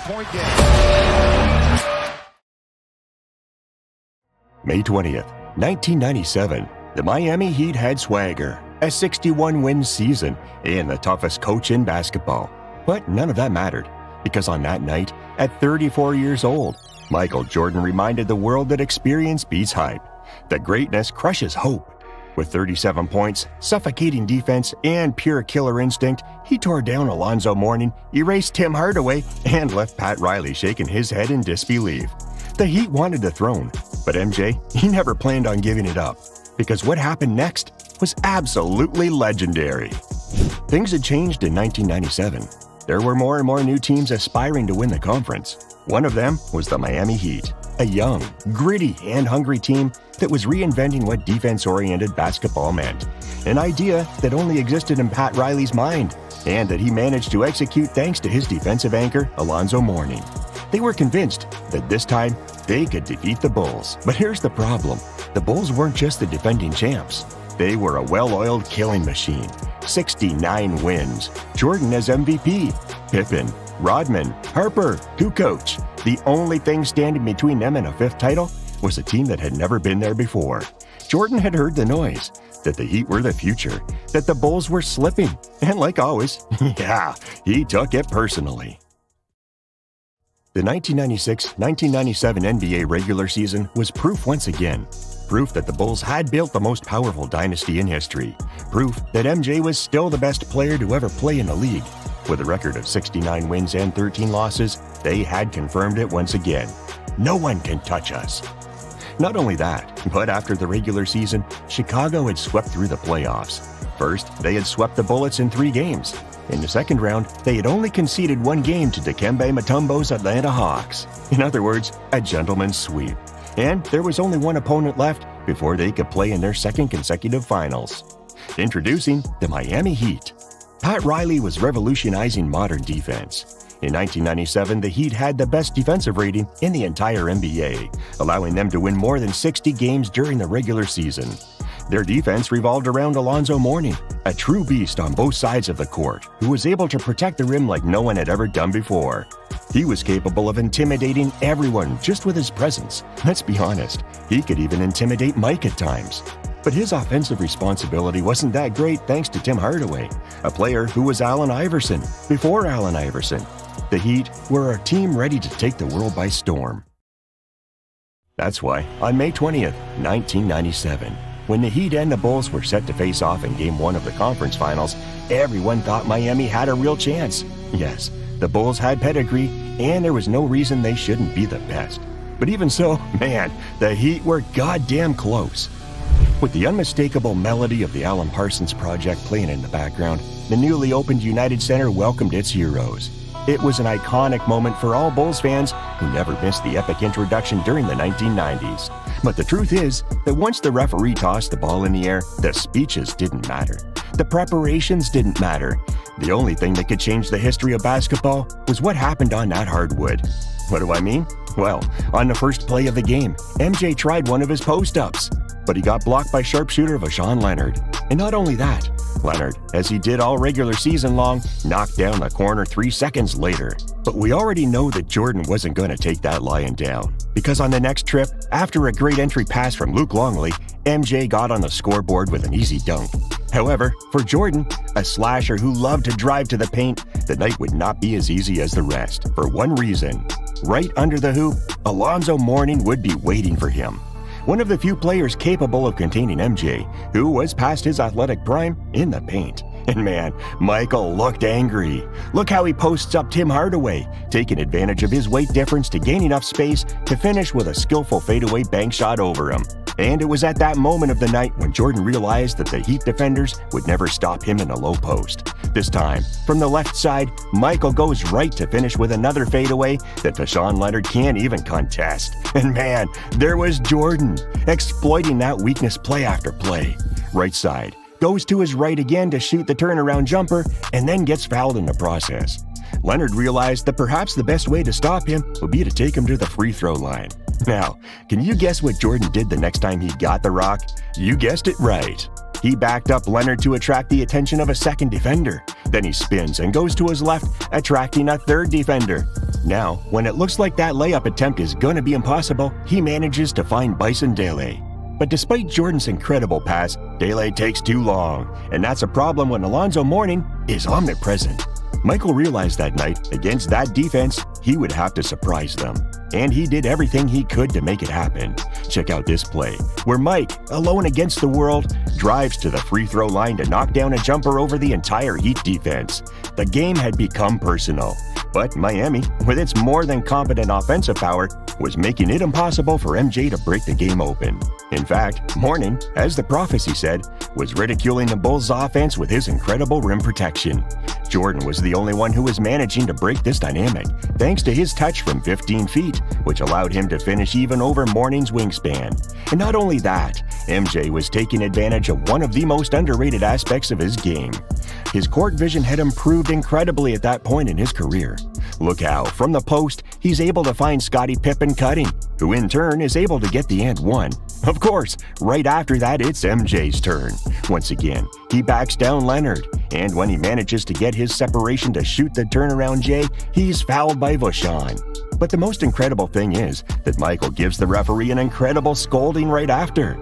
3-point game. May 20th, 1997, the Miami Heat had swagger, a 61-win season, and the toughest coach in basketball. But none of that mattered, because on that night, at 34 years old, Michael Jordan reminded the world that experience beats hype, that greatness crushes hope. With 37 points, suffocating defense, and pure killer instinct, he tore down Alonzo Mourning, erased Tim Hardaway, and left Pat Riley shaking his head in disbelief. The Heat wanted the throne, but MJ, he never planned on giving it up, because what happened next was absolutely legendary. Things had changed in 1997. There were more and more new teams aspiring to win the conference. One of them was the Miami Heat, a young, gritty, and hungry team that was reinventing what defense-oriented basketball meant, an idea that only existed in Pat Riley's mind, and that he managed to execute thanks to his defensive anchor, Alonzo Mourning. They were convinced that this time they could defeat the Bulls. But here's the problem. The Bulls weren't just the defending champs. They were a well-oiled killing machine. 69 wins. Jordan as MVP. Pippen, Rodman, Harper, Kukoc. The only thing standing between them and a fifth title was a team that had never been there before. Jordan had heard the noise, that the Heat were the future, that the Bulls were slipping. And like always, yeah, he took it personally. The 1996-1997 NBA regular season was proof once again. Proof that the Bulls had built the most powerful dynasty in history. Proof that MJ was still the best player to ever play in the league. With a record of 69 wins and 13 losses, they had confirmed it once again. No one can touch us. Not only that, but after the regular season, Chicago had swept through the playoffs. First, they had swept the Bullets in 3 games. In the second round, they had only conceded 1 game to Dikembe Mutombo's Atlanta Hawks. In other words, a gentleman's sweep. And there was only one opponent left before they could play in their second consecutive finals. Introducing the Miami Heat. Pat Riley was revolutionizing modern defense. In 1997, the Heat had the best defensive rating in the entire NBA, allowing them to win more than 60 games during the regular season. Their defense revolved around Alonzo Mourning, a true beast on both sides of the court, who was able to protect the rim like no one had ever done before. He was capable of intimidating everyone just with his presence. Let's be honest, he could even intimidate Mike at times. But his offensive responsibility wasn't that great thanks to Tim Hardaway, a player who was Allen Iverson before Allen Iverson. The Heat were a team ready to take the world by storm. That's why, on May 20th, 1997, when the Heat and the Bulls were set to face off in Game 1 of the conference finals, everyone thought Miami had a real chance. Yes, the Bulls had pedigree, and there was no reason they shouldn't be the best. But even so, man, the Heat were goddamn close. With the unmistakable melody of the Alan Parsons Project playing in the background, the newly opened United Center welcomed its heroes. It was an iconic moment for all Bulls fans who never missed the epic introduction during the 1990s. But the truth is that once the referee tossed the ball in the air, the speeches didn't matter. The preparations didn't matter. The only thing that could change the history of basketball was what happened on that hardwood. What do I mean? Well, on the first play of the game, MJ tried one of his post-ups, but he got blocked by sharpshooter Vashawn Leonard. And not only that, Leonard, as he did all regular season long, knocked down the corner 3 seconds later. But we already know that Jordan wasn't going to take that lying down, because on the next trip, after a great entry pass from Luke Longley, MJ got on the scoreboard with an easy dunk. However, for Jordan, a slasher who loved to drive to the paint, the night would not be as easy as the rest, for one reason. Right under the hoop, Alonzo Mourning would be waiting for him. One of the few players capable of containing MJ, who was past his athletic prime in the paint. And man, Michael looked angry. Look how he posts up Tim Hardaway, taking advantage of his weight difference to gain enough space to finish with a skillful fadeaway bank shot over him. And it was at that moment of the night when Jordan realized that the Heat defenders would never stop him in a low post. This time, from the left side, Michael goes right to finish with another fadeaway that Vashawn Leonard can't even contest. And man, there was Jordan, exploiting that weakness play after play. Right side, goes to his right again to shoot the turnaround jumper, and then gets fouled in the process. Leonard realized that perhaps the best way to stop him would be to take him to the free throw line. Now, can you guess what Jordan did the next time he got the rock? You guessed it right. He backed up Leonard to attract the attention of a second defender. Then he spins and goes to his left, attracting a third defender. Now, when it looks like that layup attempt is going to be impossible, he manages to find Bison Dele. But despite Jordan's incredible pass, Dele takes too long, and that's a problem when Alonzo Mourning is omnipresent. Michael realized that night, against that defense, he would have to surprise them. And he did everything he could to make it happen. Check out this play, where Mike, alone against the world, drives to the free throw line to knock down a jumper over the entire Heat defense. The game had become personal. But Miami, with its more than competent offensive power, was making it impossible for MJ to break the game open. In fact, Mourning, as the prophecy said, was ridiculing the Bulls' offense with his incredible rim protection. Jordan was the only one who was managing to break this dynamic, thanks to his touch from 15 feet, which allowed him to finish even over Mourning's wingspan. And not only that, MJ was taking advantage of one of the most underrated aspects of his game. His court vision had improved incredibly at that point in his career. Look how, from the post, he's able to find Scottie Pippen cutting, who in turn is able to get the and one. Of course, right after that, it's MJ's turn. Once again, he backs down Leonard, and when he manages to get his separation to shoot the turnaround J, he's fouled by Vaughn. But the most incredible thing is that Michael gives the referee an incredible scolding right after.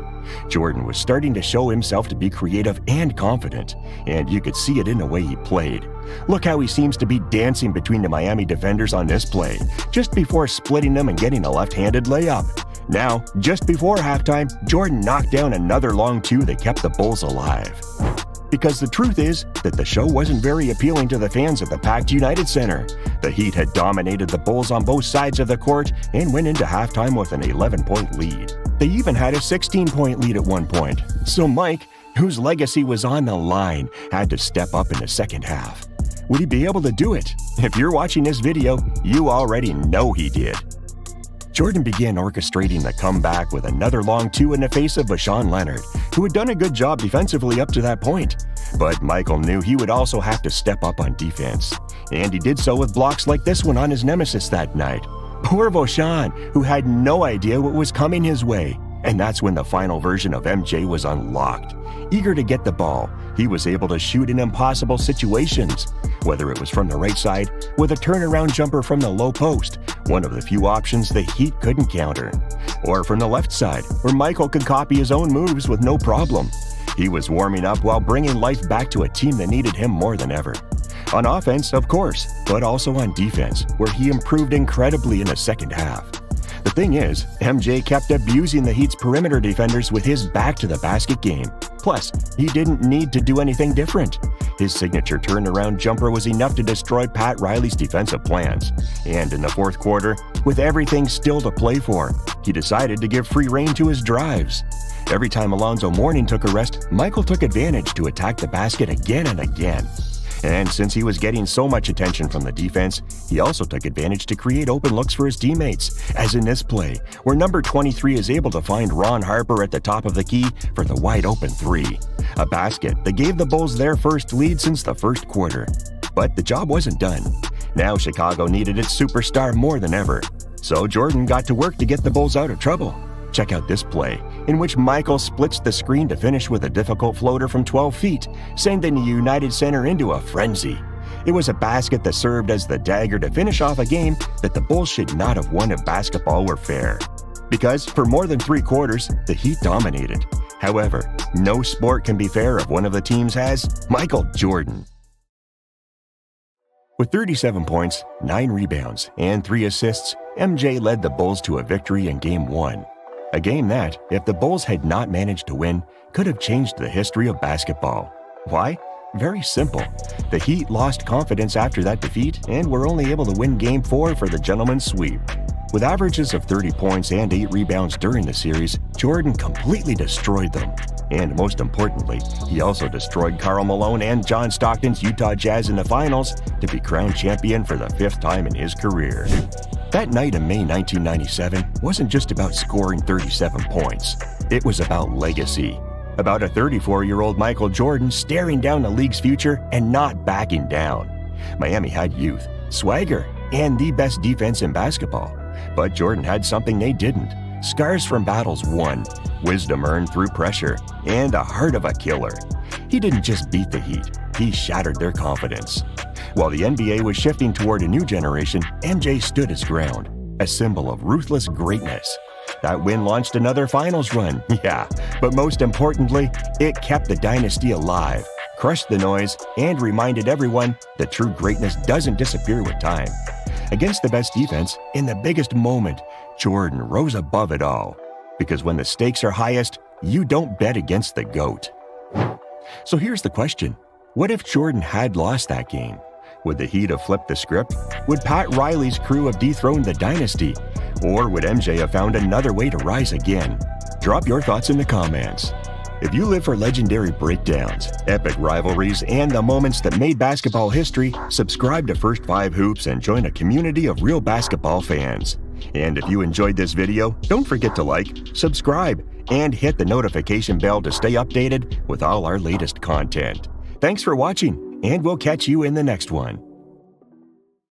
Jordan was starting to show himself to be creative and confident, and you could see it in the way he played. Look how he seems to be dancing between the Miami defenders on this play, just before splitting them and getting a left-handed layup. Now, just before halftime, Jordan knocked down another long two that kept the Bulls alive. Because the truth is that the show wasn't very appealing to the fans at the packed United Center. The Heat had dominated the Bulls on both sides of the court and went into halftime with an 11-point lead. They even had a 16-point lead at one point. So Mike, whose legacy was on the line, had to step up in the second half. Would he be able to do it? If you're watching this video, you already know he did. Jordan began orchestrating the comeback with another long two in the face of Vaughn Leonard, who had done a good job defensively up to that point. But Michael knew he would also have to step up on defense, and he did so with blocks like this one on his nemesis that night. Poor Vaughn, who had no idea what was coming his way. And that's when the final version of MJ was unlocked. Eager to get the ball, he was able to shoot in impossible situations, whether it was from the right side with a turnaround jumper from the low post, one of the few options the Heat couldn't counter, or from the left side, where Michael could copy his own moves with no problem. He was warming up while bringing life back to a team that needed him more than ever. On offense, of course, but also on defense, where he improved incredibly in the second half. The thing is, MJ kept abusing the Heat's perimeter defenders with his back-to-the-basket game. Plus, he didn't need to do anything different. His signature turnaround jumper was enough to destroy Pat Riley's defensive plans. And in the fourth quarter, with everything still to play for, he decided to give free rein to his drives. Every time Alonzo Mourning took a rest, Michael took advantage to attack the basket again and again. And since he was getting so much attention from the defense, he also took advantage to create open looks for his teammates, as in this play, where number 23 is able to find Ron Harper at the top of the key for the wide-open three. A basket that gave the Bulls their first lead since the first quarter. But the job wasn't done. Now Chicago needed its superstar more than ever. So Jordan got to work to get the Bulls out of trouble. Check out this play, in which Michael splits the screen to finish with a difficult floater from 12 feet, sending the United Center into a frenzy. It was a basket that served as the dagger to finish off a game that the Bulls should not have won if basketball were fair. Because for more than 3 quarters, the Heat dominated. However, no sport can be fair if one of the teams has Michael Jordan. With 37 points, 9 rebounds, and 3 assists, MJ led the Bulls to a victory in Game 1. A game that, if the Bulls had not managed to win, could have changed the history of basketball. Why? Very simple. The Heat lost confidence after that defeat and were only able to win Game 4 for the gentleman's sweep. With averages of 30 points and 8 rebounds during the series, Jordan completely destroyed them. And most importantly, he also destroyed Karl Malone and John Stockton's Utah Jazz in the finals to be crowned champion for the 5th time in his career. That night in May 1997 wasn't just about scoring 37 points. It was about legacy. About a 34-year-old Michael Jordan staring down the league's future and not backing down. Miami had youth, swagger, and the best defense in basketball. But Jordan had something they didn't. Scars from battles won, wisdom earned through pressure, and a heart of a killer. He didn't just beat the Heat, he shattered their confidence. While the NBA was shifting toward a new generation, MJ stood his ground, a symbol of ruthless greatness. That win launched another finals run, yeah, but most importantly, it kept the dynasty alive, crushed the noise, and reminded everyone that true greatness doesn't disappear with time. Against the best defense, in the biggest moment, Jordan rose above it all. Because when the stakes are highest, you don't bet against the GOAT. So here's the question. What if Jordan had lost that game? Would the Heat have flipped the script? Would Pat Riley's crew have dethroned the dynasty? Or would MJ have found another way to rise again? Drop your thoughts in the comments. If you live for legendary breakdowns, epic rivalries, and the moments that made basketball history, subscribe to First 5 Hoops and join a community of real basketball fans. And if you enjoyed this video, don't forget to like, subscribe, and hit the notification bell to stay updated with all our latest content. Thanks for watching, and we'll catch you in the next one.